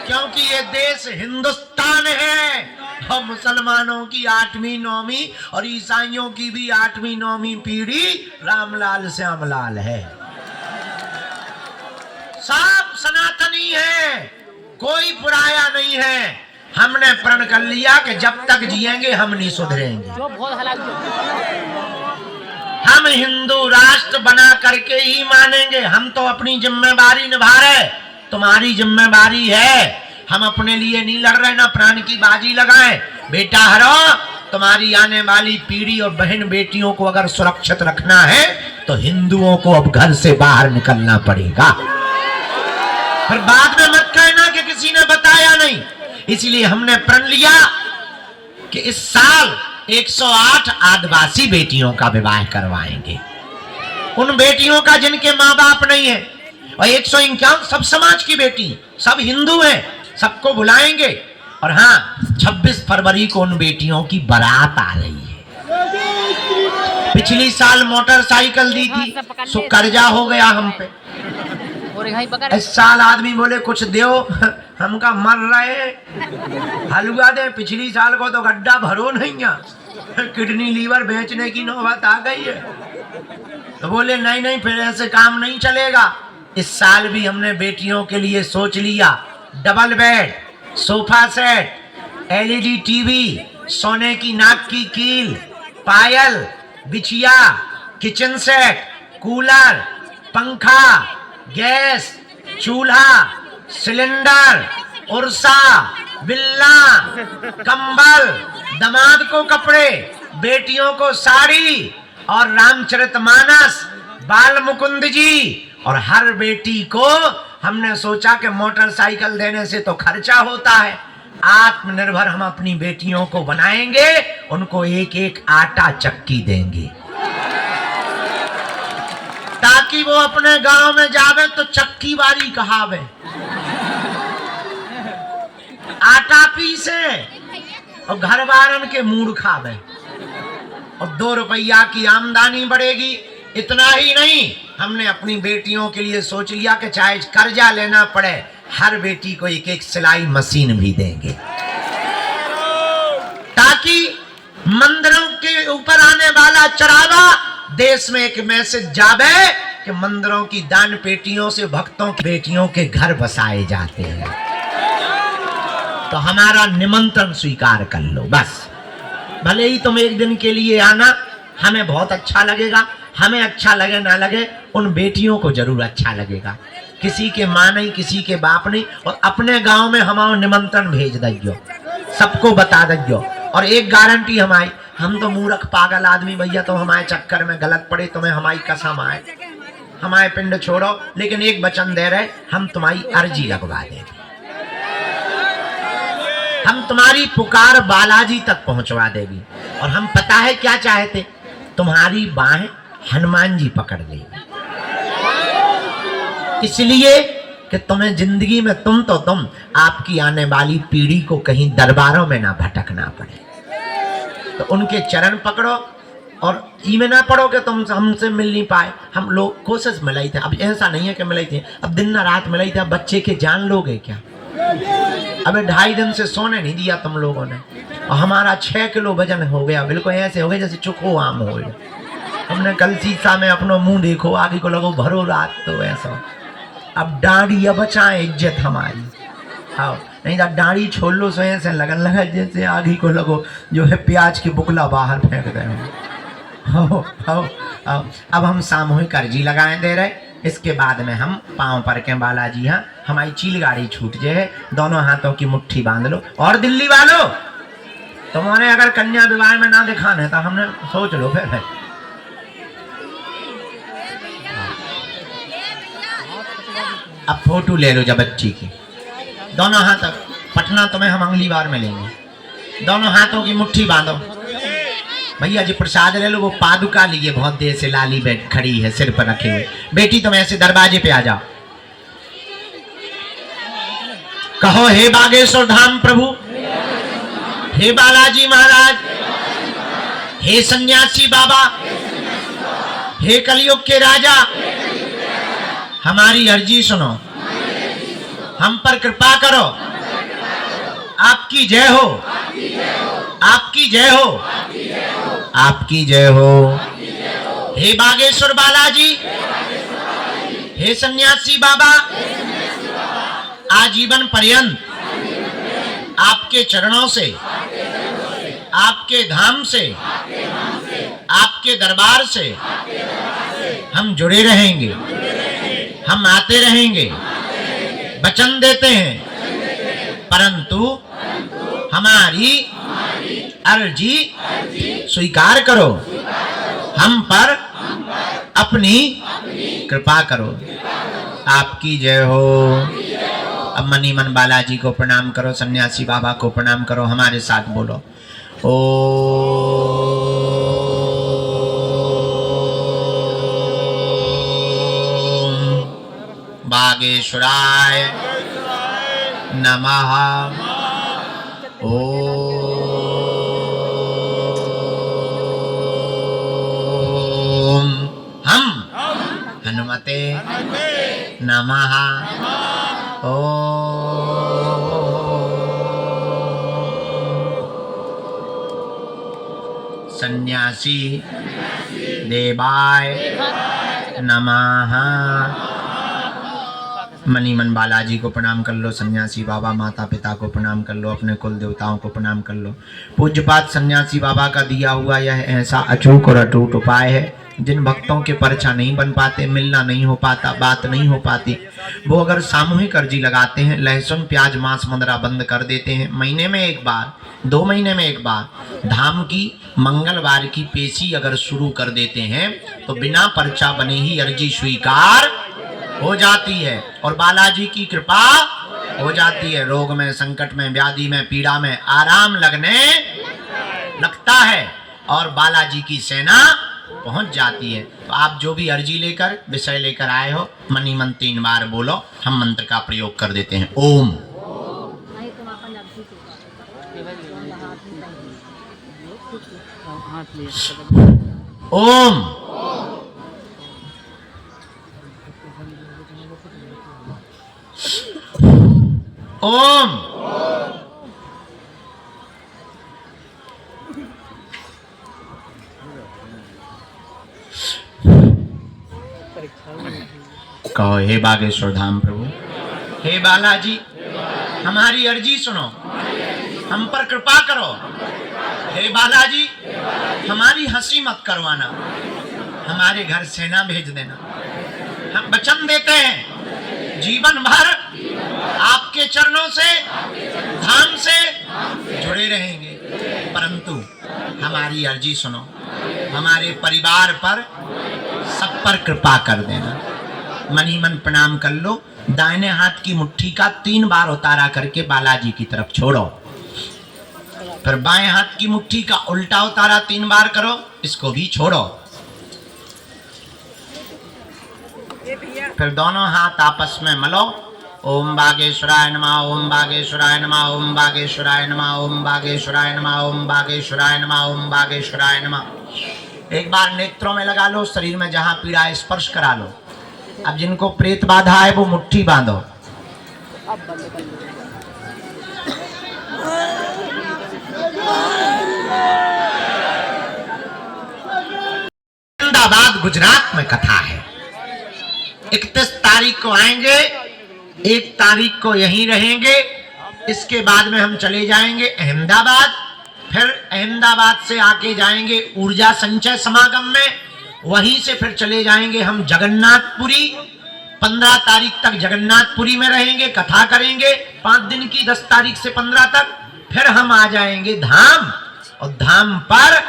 क्योंकि ये देश हिंदुस्तान है और मुसलमानों की 8वीं 9वीं और ईसाइयों की भी 8वीं 9वीं पीढ़ी रामलाल श्यामलाल है। सब सनातनी है, कोई पुराया नहीं है। हमने प्रण कर लिया कि जब तक जिएंगे हम नहीं सुधरेंगे। हम हिंदू राष्ट्र बना करके ही मानेंगे। हम तो अपनी जिम्मेदारी निभा रहे, तुम्हारी जिम्मेदारी है। हम अपने लिए नहीं लड़ रहे, ना प्राण की बाजी लगाएं। बेटा हरो, तुम्हारी आने वाली पीढ़ी और बहन बेटियों को अगर सुरक्षित रखना है तो हिंदुओं को अब घर से बाहर निकलना पड़ेगा। फिर बाद में मत कहना कि किसी ने बताया नहीं। इसलिए हमने प्रण लिया कि इस साल 108 आदिवासी बेटियों का विवाह करवाएंगे, उन बेटियों का जिनके माँ बाप नहीं है। और 151 सब समाज की बेटी, सब हिंदू हैं, सबको बुलाएंगे। और हाँ, 26 फरवरी को उन बेटियों की बारात आ रही है। पिछली साल मोटरसाइकिल दी थी, सो कर्जा हो गया हम पे। इस साल आदमी बोले कुछ दो, हमका मर रहे, हलवा दे। पिछली साल को तो गड्ढा भरो नहीं, किडनी लीवर बेचने की नौबत आ गई है। तो बोले नहीं नहीं, फिर ऐसे काम नहीं चलेगा। इस साल भी हमने बेटियों के लिए सोच लिया, double bed, sofa set, LED TV, सोने की नाक की कील, पायल, बिछिया, किचन सेट, कूलर, पंखा, गैस, चूल्हा, सिलेंडर, उर्सा, बिल्ला, कंबल, दामाद को कपड़े, बेटियों को साड़ी और रामचरितमानस, बाल मुकुंद जी। और हर बेटी को हमने सोचा कि मोटरसाइकिल देने से तो खर्चा होता है, आत्मनिर्भर हम अपनी बेटियों को बनाएंगे, उनको एक एक आटा चक्की देंगे ताकि वो अपने गांव में जावे तो चक्की वाली कहावे, आटा पीसे और घर वारन के मूड खावे और 2 रुपया की आमदनी बढ़ेगी। इतना ही नहीं, हमने अपनी बेटियों के लिए सोच लिया कि चाहे कर्जा लेना पड़े, हर बेटी को एक एक सिलाई मशीन भी देंगे ताकि मंदिरों के ऊपर आने वाला चढ़ावा देश में एक मैसेज जावे कि मंदिरों की दान पेटियों से भक्तों की बेटियों के घर बसाए जाते हैं। तो हमारा निमंत्रण स्वीकार कर लो बस। भले ही तुम एक दिन के लिए आना, हमें बहुत अच्छा लगेगा। हमें अच्छा लगे ना लगे, उन बेटियों को जरूर अच्छा लगेगा। किसी के माँ नहीं, किसी के बाप नहीं। और अपने गांव में हमारा निमंत्रण भेज दियो, सबको बता दियो। और एक गारंटी हमारी, हम तो मूर्ख पागल आदमी भैया, तो हमारे चक्कर में गलत पड़े, तुम्हें हमारी कसम आए, हमारे पिंड छोड़ो, लेकिन एक वचन दे रहे, हम तुम्हारी अर्जी लगवा देंगे। हम तुम्हारी पुकार बालाजी तक पहुंचवा देगी। और हम पता है क्या चाहते, तुम्हारी बाहें हनुमान जी पकड़ लेंगे, इसलिए कि तुम्हें जिंदगी में तुम आपकी आने वाली पीढ़ी को कहीं दरबारों में ना भटकना पड़े। तो उनके चरण पकड़ो और ई में ना पड़ो कि तुम हमसे मिल नहीं पाए। हम लोग कोशिश मिलाई थे, अब ऐसा नहीं है कि मिलाई थी, अब दिन ना रात मिलाई थी। अब बच्चे के जान लोगे क्या? अबे 2.5 दिन से सोने नहीं दिया तुम लोगों ने, और हमारा 6 किलो वजन हो गया, बिल्कुल ऐसे हो गया जैसे चुखो आम हो गया। हमने कल शीशा में अपनो मुंह देखो, आगे को लगो भरो रात, तो ऐसा। अब दाढ़ी अब बचाए इज्जत हमारी, हाँ नहीं तो दाढ़ी छोड़ लो, सोए से लगन लगा जैसे आगे को लगो जो है प्याज की बुकला बाहर फेंक दे। अब हम सामूहिक अर्जी लगाए दे रहे। इसके बाद में हम पांव पर के बालाजी, हाँ हमारी चील गाड़ी छूट जाए, दोनों हाथों की मुट्ठी बांध लो। और दिल्ली वालों, तुम्हारे अगर कन्या विवाह में ना दिखाने तो हमने सोच लो फिर। अब फोटो ले लो जब बच्ची की, दोनों हाथ। पटना तुम्हें हम अगली बार मिलेंगे। दोनों हाथों की मुट्ठी बांधो। भैया जी प्रसाद ले लो, वो पादुका लिए बहुत देर से लाली बैठ खड़ी है सिर पर रखे हुए। बेटी तुम ऐसे दरवाजे पे आ जाओ, कहो हे बागेश्वर धाम प्रभु, हे बालाजी महाराज, हे सन्यासी बाबा, हे कलयुग के राजा, हमारी अर्जी सुनो। हम पर कृपा करो, आपकी जय हो, आपकी जय हो, आपकी जय हो। हे बागेश्वर बालाजी, हे सन्यासी बाबा, आजीवन पर्यंत आपके चरणों से, आपके धाम से, आपके दरबार से हम जुड़े रहेंगे, हम आते रहेंगे। वचन देते हैं, परंतु हमारी अर्जी स्वीकार करो, हम पर अपनी कृपा करो। आपकी जय हो। अब मनी मन बालाजी को प्रणाम करो, सन्यासी बाबा को प्रणाम करो, हमारे साथ बोलो बागेश्वराय नमः। ओम हम हनुमते नमः। सन्यासी देवाय नमः। मनी मन बालाजी को प्रणाम कर लो, सन्यासी बाबा माता पिता को प्रणाम कर लो, अपने कुल देवताओं को प्रणाम कर लो। पूज्यपात सन्यासी बाबा का दिया हुआ यह ऐसा अचूक और अटूट उपाय है, जिन भक्तों के पर्चा नहीं बन पाते, मिलना नहीं हो पाता, बात नहीं हो पाती, वो अगर सामूहिक अर्जी लगाते हैं, लहसुन प्याज मांस मदिरा बंद कर देते हैं, महीने में एक बार, 2 महीने में एक बार धाम की मंगलवार की पेशी अगर शुरू कर देते हैं, तो बिना पर्चा बने ही अर्जी स्वीकार हो जाती है और बालाजी की कृपा हो जाती है। रोग में, संकट में, व्याधि में, पीड़ा में आराम लगने लगता है और बालाजी की सेना पहुंच जाती है। तो आप जो भी अर्जी लेकर, विषय लेकर आए हो, मनी मन 3 बार बोलो, हम मंत्र का प्रयोग कर देते हैं। ओम ओम ओम कहो, हे बागेश्वर धाम प्रभु, हे बालाजी, हमारी अर्जी सुनो, हम पर कृपा करो। हे बालाजी, हमारी हंसी मत करवाना, हमारे घर सेना भेज देना। हम वचन देते हैं, जीवन भर आपके चरणों से, धाम से जुड़े रहेंगे, परंतु हमारी अर्जी सुनो, हमारे परिवार पर, सब पर कृपा कर देना। मनी मन प्रणाम कर लो। दाहिने हाथ की मुट्ठी का 3 बार उतारा करके बालाजी की तरफ छोड़ो, फिर बाएं हाथ की मुट्ठी का उल्टा उतारा 3 बार करो, इसको भी छोड़ो, फिर दोनों हाथ आपस में मलो। ओम बागेश्वराय नमः, ओम बागेश्वराय नमः, ओम बागेश्वराय नमः, ओम बागेश्वराय नमः, ओम बागेश्वराय नमः, ओम बागेश्वराय नमः। एक बार नेत्रों में लगा लो, शरीर में जहां पीड़ा है स्पर्श करा लो। अब जिनको प्रेत बाधा है वो मुट्ठी बांधो। अहमदाबाद गुजरात में कथा है। 31 तारीख को आएंगे, 1 तारीख को यहीं रहेंगे, इसके बाद में हम चले जाएंगे अहमदाबाद, फिर अहमदाबाद से आके जाएंगे ऊर्जा संचय समागम में, वहीं से फिर चले जाएंगे हम जगन्नाथपुरी। 15 तारीख तक जगन्नाथपुरी में रहेंगे, कथा करेंगे 5 दिन की, 10 तारीख से 15 तक। फिर हम आ जाएंगे धाम, और धाम पर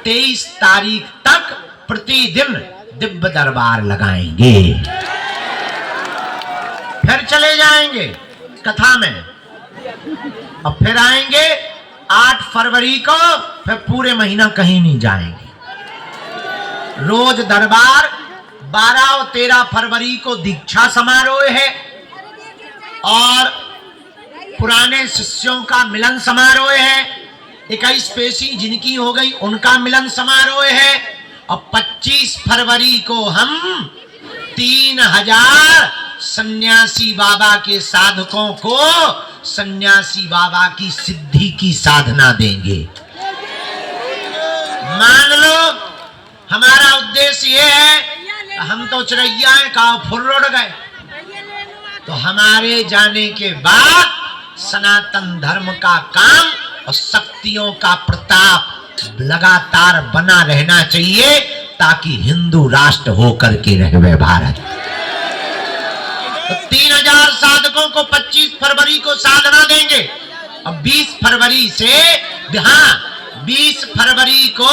23 तारीख तक प्रतिदिन दिव्य दरबार लगाएंगे, फिर चले जाएंगे कथा में, और फिर आएंगे 8 फरवरी को, फिर पूरे महीना कहीं नहीं जाएंगे। रोज दरबार। 12 और 13 फरवरी को दीक्षा समारोह है, और पुराने शिष्यों का मिलन समारोह है। 21 पेशी जिनकी हो गई उनका मिलन समारोह है। और 25 फरवरी को हम 3000 सन्यासी बाबा के साधकों को सन्यासी बाबा की सिद्धि की साधना देंगे। मान लो हमारा उद्देश्य ये है, हम तो चिड़ैया हैं, कहा फुर्र उड़ गए, तो हमारे जाने के बाद सनातन धर्म का काम और शक्तियों का प्रताप लगातार बना रहना चाहिए, ताकि हिंदू राष्ट्र होकर के रहे भारत। तो 3000 साधकों को 25 फरवरी को साधना देंगे, और 20 फरवरी से, हाँ 20 फरवरी को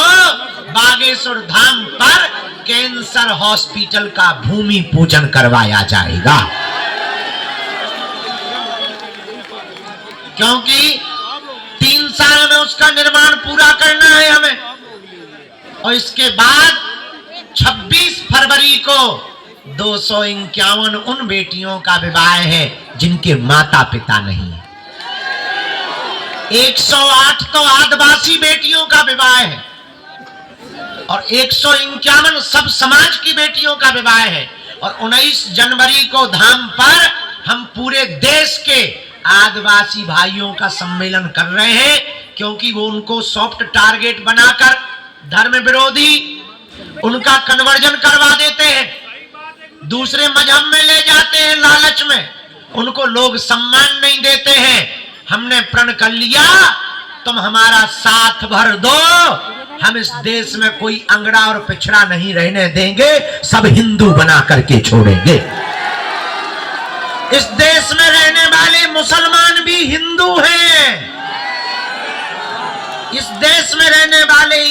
बागेश्वर धाम पर कैंसर हॉस्पिटल का भूमि पूजन करवाया जाएगा, क्योंकि 3 साल में उसका निर्माण पूरा करना है हमें। और इसके बाद 26 फरवरी को 251 उन बेटियों का विवाह है जिनके माता पिता नहीं है। 108 तो आदिवासी बेटियों का विवाह है, और 151 सब समाज की बेटियों का विवाह है। और 19 जनवरी को धाम पर हम पूरे देश के आदिवासी भाइयों का सम्मेलन कर रहे हैं, क्योंकि वो उनको सॉफ्ट टारगेट बनाकर धर्म विरोधी उनका कन्वर्जन करवा देते हैं, दूसरे मजहब में ले जाते हैं लालच में, उनको लोग सम्मान नहीं देते हैं। हमने प्रण कर लिया, तुम हमारा साथ भर दो, हम इस देश में कोई अंगड़ा और पिछड़ा नहीं रहने देंगे, सब हिंदू बना करके छोड़ेंगे। इस देश में रहने वाले मुसलमान भी हिंदू हैं, इस देश में रहने वाले